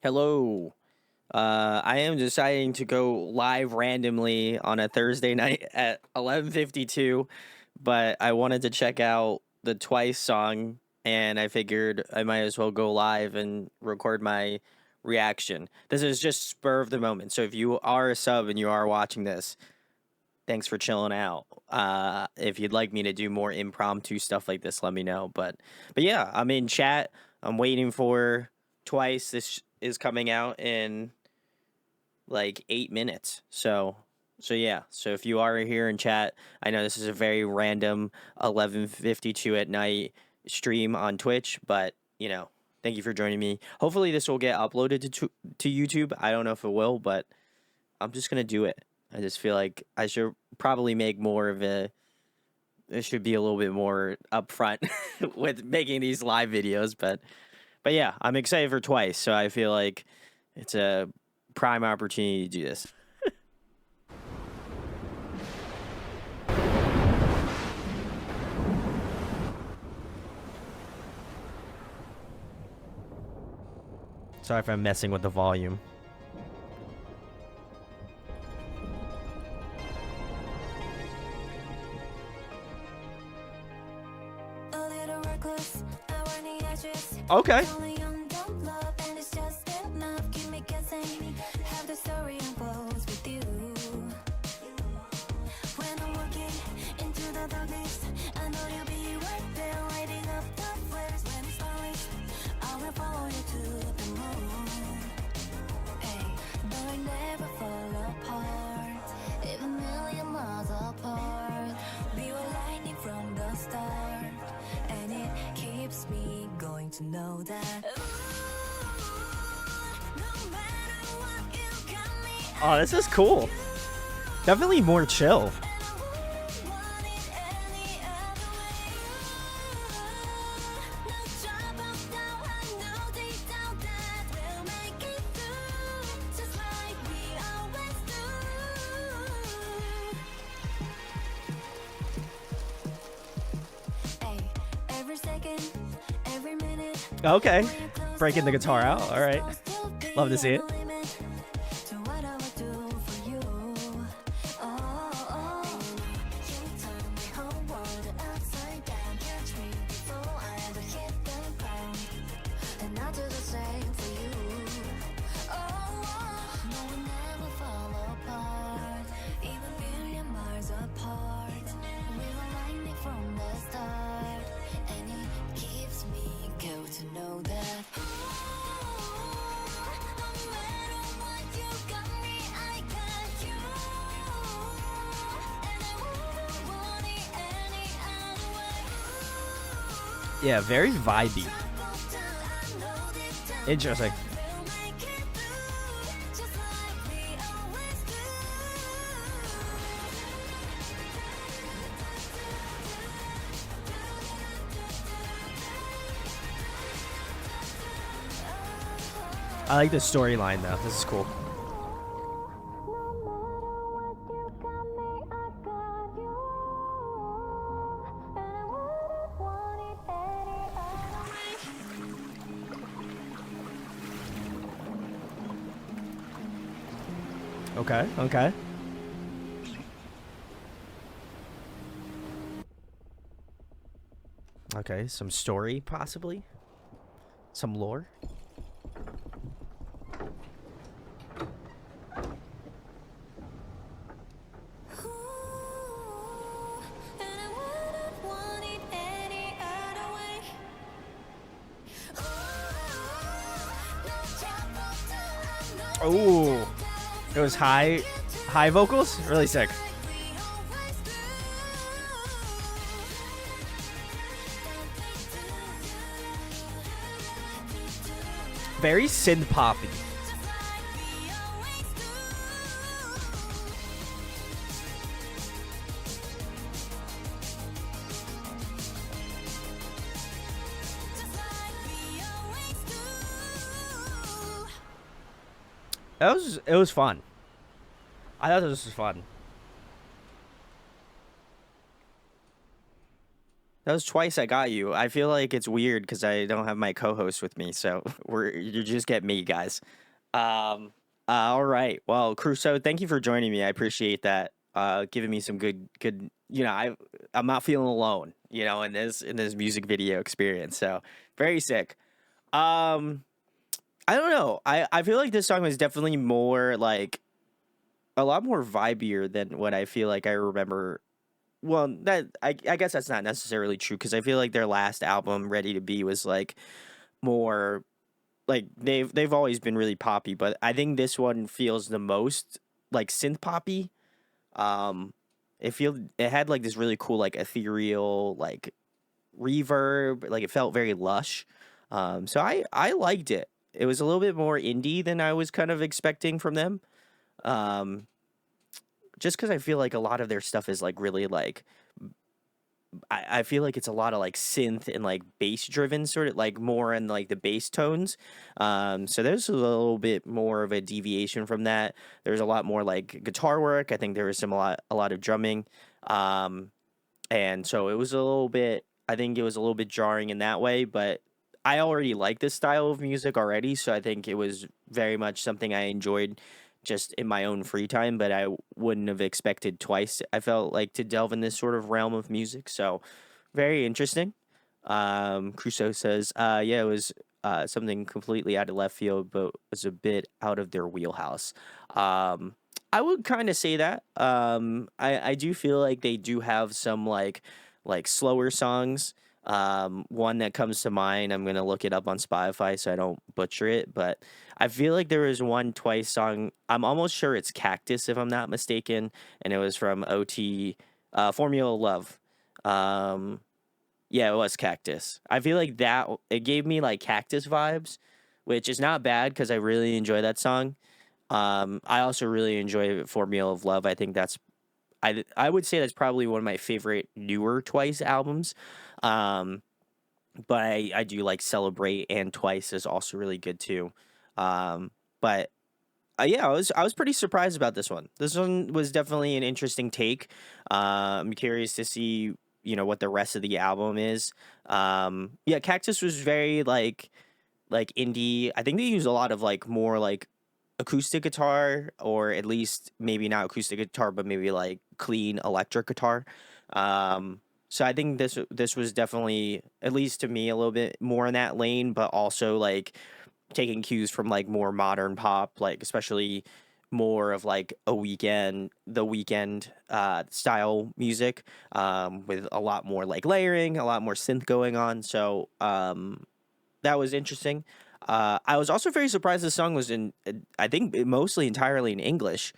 Hello. I am deciding to go live randomly on a Thursday night at 11:52, but I wanted to check out the Twice song, and I figured I might as well go live and record my reaction. This is just spur of the moment. So if you are a sub and you are watching this, thanks for chilling out. If you'd like me to do more impromptu stuff like this, let me know. But yeah, I'm in chat. I'm waiting for Twice. This is coming out in like 8 minutes. So yeah. So if you are here in chat, I know this is a very random 11:52 at night stream on Twitch, but thank you for joining me. Hopefully this will get uploaded to YouTube. I don't know if it will, but I'm just gonna do it. I just feel like I should probably make more of a. It should be a little bit more upfront with making these live videos, but yeah, I'm excited for Twice, so I feel like it's a prime opportunity to do this. Sorry if I'm messing with the volume. Okay. To know that. Oh, this is cool. Definitely more chill. Okay. Breaking the guitar out. All right. Love to see it. Yeah, very vibey. Interesting. I like the storyline though. This is cool. Okay, okay. Okay, some story, possibly? Some lore? Oh, it was high vocals? Really sick. Very synth poppy. It was fun. I thought this was fun. That was twice I got you. I feel like it's weird because I don't have my co-host with me, so you just get me, guys. All right. Well, Crusoe, thank you for joining me. I appreciate that. Giving me some good. I'm not feeling alone. In this music video experience. So very sick. Um, I don't know. I feel like this song was definitely more like a lot more vibier than what I feel like I remember. Well, I guess that's not necessarily true because I feel like their last album, Ready to Be, was like more like they've always been really poppy, but I think this one feels the most like synth poppy. Um, it had like this really cool like ethereal like reverb, like it felt very lush. So I liked it. It was a little bit more indie than I was kind of expecting from them. Um, just because I feel like a lot of their stuff is like really like I feel like it's a lot of like synth and like bass driven sort of like more in like the bass tones. So there's a little bit more of a deviation from that. There's a lot more like guitar work. I think there was a lot of drumming. Um, and so it was a little bit, I think it was a little bit jarring in that way, but I already like this style of music already. So I think it was very much something I enjoyed just in my own free time, but I wouldn't have expected twice. I felt like to delve in this sort of realm of music. So very interesting. Crusoe says, yeah, it was something completely out of left field, but was a bit out of their wheelhouse. Um, I would kind of say that. I do feel like they do have some like slower songs. One that comes to mind, I'm gonna look it up on Spotify so I don't butcher it, but I feel like there was one Twice song. I'm almost sure it's Cactus if I'm not mistaken, and it was from OT Formula Love. Um, yeah, it was Cactus. I feel like that it gave me like Cactus vibes, which is not bad because I really enjoy that song. I also really enjoy Formula of Love. I think I would say that's probably one of my favorite newer Twice albums. Um, but I do like Celebrate and Twice is also really good too. But yeah, I was pretty surprised about this one. This one was definitely an interesting take. I'm curious to see what the rest of the album is. Yeah, Cactus was very like indie. I think they use a lot of like more like acoustic guitar, or at least maybe not acoustic guitar, but maybe like clean electric guitar. So I think this was definitely, at least to me, a little bit more in that lane, but also like taking cues from like more modern pop, like especially more of like the weekend style music, with a lot more like layering, a lot more synth going on. So that was interesting. I was also very surprised the song was I think mostly entirely in English.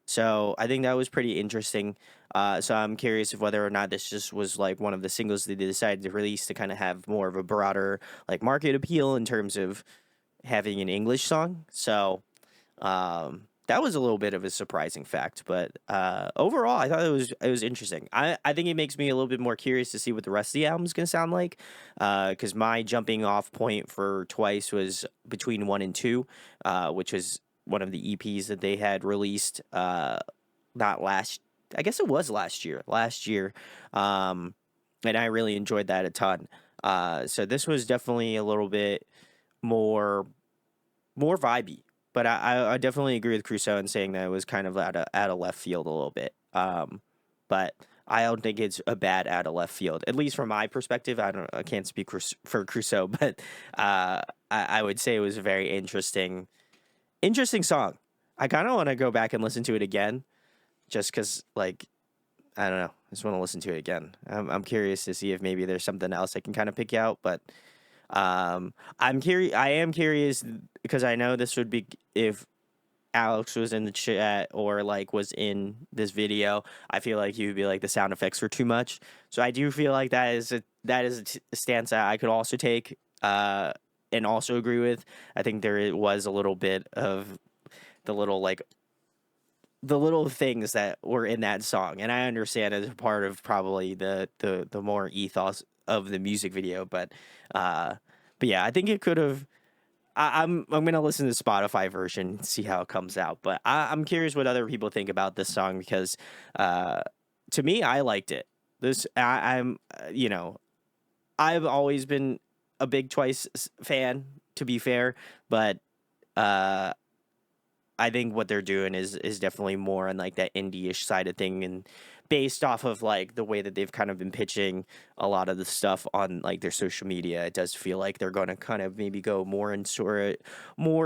So I think that was pretty interesting. So I'm curious if whether or not this just was like one of the singles that they decided to release to kind of have more of a broader like market appeal in terms of having an English song. So that was a little bit of a surprising fact, but overall, I thought it was interesting. I think it makes me a little bit more curious to see what the rest of the album's gonna sound like, because my jumping off point for Twice was between 1 and 2, which was one of the EPs that they had released. Not last, I guess it was last year. Last year, and I really enjoyed that a ton. So this was definitely a little bit more vibey. But I definitely agree with Crusoe in saying that it was kind of out of left field a little bit. But I don't think it's a bad out of left field, at least from my perspective. I can't speak for Crusoe, but I would say it was a very interesting song. I kind of want to go back and listen to it again, just because like I don't know, I just want to listen to it again. I'm curious to see if maybe there's something else I can kind of pick out, but I'm curious. I am curious because I know this would be if Alex was in the chat or like was in this video. I feel like he would be like the sound effects were too much. So I do feel like that is a stance that I could also take. And also agree with. I think was a little bit of the little like the little things that were in that song, and I understand as a part of probably the more ethos of the music video, uh, but yeah, I think it could have. I'm gonna listen to the Spotify version and see how it comes out, but I'm curious what other people think about this song because, uh, to me, I liked it. I'm I've always been a big Twice fan, to be fair, but uh, I think what they're doing is definitely more on like that indie-ish side of thing, and based off of like the way that they've kind of been pitching a lot of the stuff on like their social media, it does feel like they're going to kind of maybe go more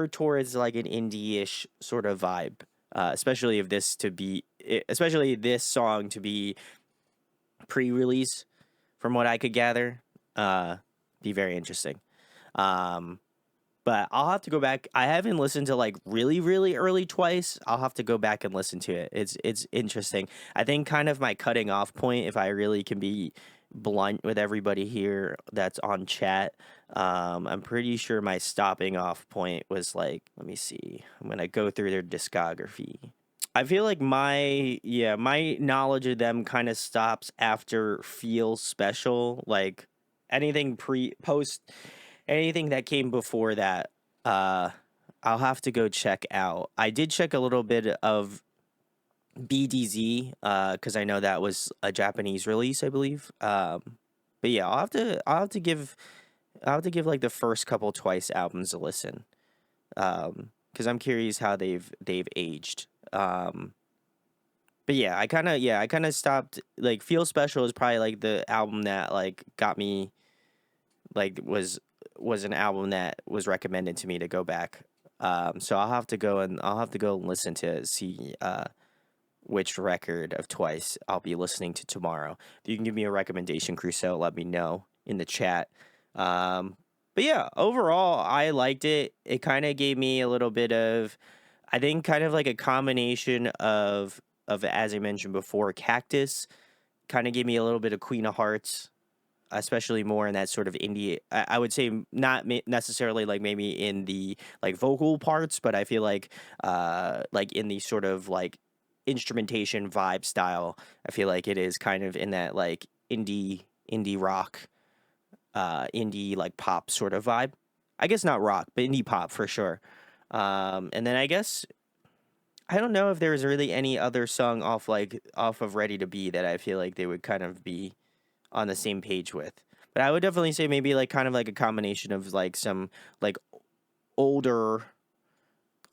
towards like an indie-ish sort of vibe. Especially if this to be, especially this song to be pre-release, from what I could gather, uh, be very interesting. Um, but I'll have to go back. I haven't listened to like really, really early Twice. I'll have to go back and listen to it. It's interesting. I think kind of my cutting off point, if I really can be blunt with everybody here that's on chat, I'm pretty sure my stopping off point was like, let me see. I'm gonna go through their discography. I feel like my knowledge of them kind of stops after Feel Special. Like anything pre post anything that came before that, uh, I'll have to go check out. I did check a little bit of BDZ, because I know that was a Japanese release, I believe. But yeah, I'll have to give like the first couple Twice albums a listen. Because I'm curious how they've aged. But yeah, I kind of stopped. Like, Feel Special is probably like the album that like got me, like was an album that was recommended to me to go back. So I'll have to go and listen to see which record of Twice I'll be listening to tomorrow. If you can give me a recommendation, Crusoe, let me know in the chat. Um, but yeah, overall, I liked it. It kind of gave me a little bit of, I think, kind of like a combination of as I mentioned before, Cactus. Kind of gave me a little bit of Queen of Hearts, especially more in that sort of indie. I would say not necessarily like maybe in the like vocal parts, but I feel like in the sort of like instrumentation vibe style, I feel like it is kind of in that like indie rock, indie like pop sort of vibe. I guess not rock, but indie pop for sure. And then I guess I don't know if there's really any other song off of Ready to Be that I feel like they would kind of be on the same page with. But I would definitely say maybe like kind of like a combination of like some like older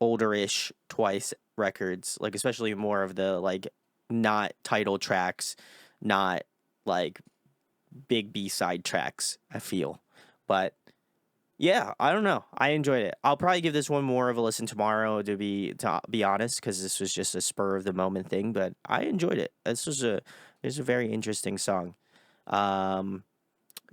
older-ish Twice records, like especially more of the like not title tracks, not like big B-side tracks, I feel. But yeah, I don't know. I enjoyed it. I'll probably give this one more of a listen tomorrow to be honest, because this was just a spur of the moment thing. But I enjoyed it. This is a very interesting song. Um,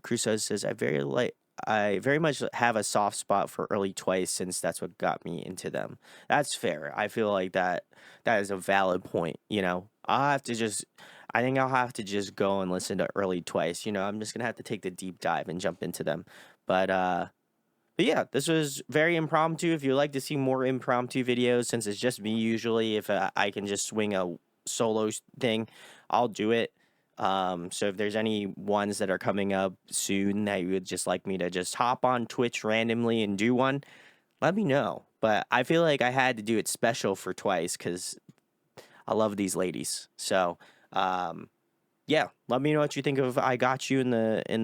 Crusoe says, I very much have a soft spot for early Twice since that's what got me into them. That's fair. I feel like that is a valid point. I think I'll have to just go and listen to early Twice. I'm just gonna have to take the deep dive and jump into them. But but yeah, this was very impromptu. If you'd like to see more impromptu videos, since it's just me usually, if I can just swing a solo thing, I'll do it. So if there's any ones that are coming up soon that you would just like me to just hop on Twitch randomly and do one, let me know. But I feel like I had to do it special for Twice because I love these ladies. So um, yeah, let me know what you think of I Got You in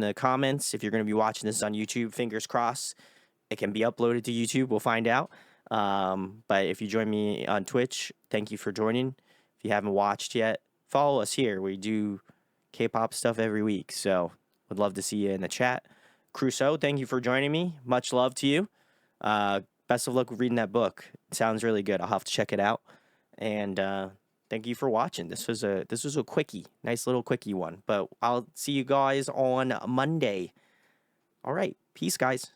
the comments. If you're gonna be watching this on YouTube, fingers crossed it can be uploaded to YouTube. We'll find out. But if you join me on Twitch, thank you for joining. If you haven't watched yet, follow us here. We do K-pop stuff every week, so would love to see you in the chat. Crusoe, thank you for joining me. Much love to you. Best of luck with reading that book. It sounds really good. I'll have to check it out. And thank you for watching. This was a quickie, nice little quickie one. But I'll see you guys on Monday. All right, peace, guys.